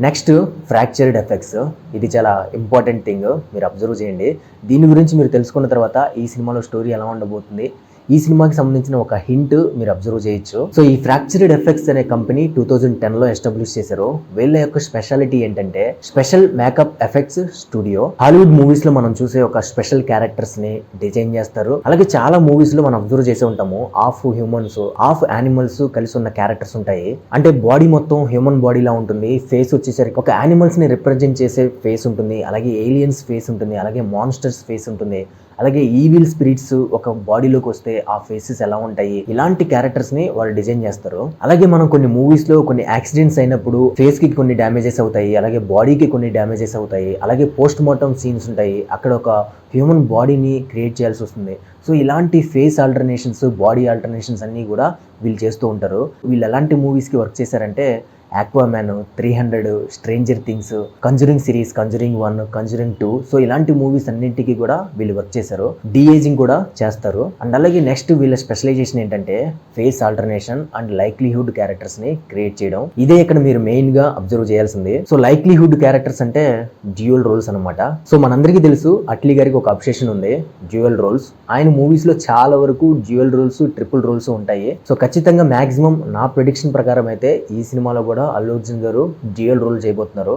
Next fractured effects. ఇది చాలా important thing. మీరు అబ్జర్వ్ చేయండి. దీని గురించి మీరు తెలుసుకున్న తర్వాత ఈ సినిమాలో స్టోరీ ఎలా ఉండబోతుంది, ఈ సినిమాకి సంబంధించిన ఒక హింట్ మీరు అబ్జర్వ్ చేయొచ్చు. సో ఈ ఫ్రాక్చర్డ్ ఎఫెక్ట్స్ అనే కంపెనీ 2010లో ఎస్టాబ్లిష్ చేశారు. వీళ్ళ యొక్క స్పెషాలిటీ ఏంటంటే special makeup effects studio. Hollywood movies లో మనం చూసే ఒక స్పెషల్ క్యారెక్టర్స్ ని డిజైన్ చేస్తారు. అలాగే చాలా మూవీస్ లో మనం అబ్జర్వ్ చేసే ఉంటాము, హాఫ్ హ్యూమన్స్ హాఫ్ యానిమల్స్ కలిసి ఉన్న క్యారెక్టర్స్ ఉంటాయి. అంటే బాడీ మొత్తం హ్యూమన్ బాడీ లా ఉంటుంది, ఫేస్ వచ్చేసరికి ఒక యానిమల్స్ ని రిప్రజెంట్ చేసే ఫేస్ ఉంటుంది, అలాగే ఏలియన్స్ ఫేస్ ఉంటుంది, అలాగే మాన్స్టర్స్ ఫేస్ ఉంటుంది, అలాగే ఈవిల్ స్పిరిట్స్ ఒక బాడీలోకి వస్తే ఆ ఫేసెస్ ఎలా ఉంటాయి, ఇలాంటి క్యారెక్టర్స్ ని వాళ్ళు డిజైన్ చేస్తారు. అలాగే మనం కొన్ని మూవీస్ లో కొన్ని యాక్సిడెంట్స్ అయినప్పుడు ఫేస్ కి కొన్ని డ్యామేజెస్ అవుతాయి, అలాగే బాడీకి కొన్ని డ్యామేజెస్ అవుతాయి, అలాగే పోస్ట్ మార్టం సీన్స్ ఉంటాయి, అక్కడ ఒక హ్యూమన్ బాడీని క్రియేట్ చేయాల్సి వస్తుంది. సో ఇలాంటి ఫేస్ ఆల్టర్నేషన్స్, బాడీ ఆల్టర్నేషన్స్ అన్నీ కూడా వీళ్ళు చేస్తూ ఉంటారు. వీళ్ళు ఎలాంటి మూవీస్కి వర్క్ చేశారంటే Aquaman, 300, stranger things, conjuring series, conjuring 1, conjuring 2. So ఇలాంటి మూవీస్ అన్నింటికి కూడా వీళ్ళు వర్క్ చేశారు. డీఏజింగ్ కూడా చేస్తారు. అండ్ అలాగే నెక్స్ట్ వీళ్ళ స్పెషలైజేషన్ ఏంటంటే face alternation and likelihood characters ని క్రియేట్ చేయడం. ఇదే ఇక్కడ మీరు మెయిన్ గా అబ్జర్వ్ చేయాల్సింది. సో లైక్లీహుడ్ క్యారెక్టర్స్ అంటే డ్యూయల్ రోల్స్ అనమాట. సో మనందరికీ తెలుసు అట్లీ గారికి ఒక అబ్సెషన్ ఉంది, డ్యూయల్ రోల్స్. ఆయన మూవీస్ లో చాలా వరకు డ్యూయల్ రోల్స్, ట్రిపుల్ రోల్స్ ఉంటాయి. సో ఖచ్చితంగా మాక్సిమం నా ప్రెడిక్షన్ ప్రకారం అయితే ఈ సినిమాలో కూడా అల్లు అర్జున్ గారు డ్యూయల్ రోల్ చేయబోతున్నారు.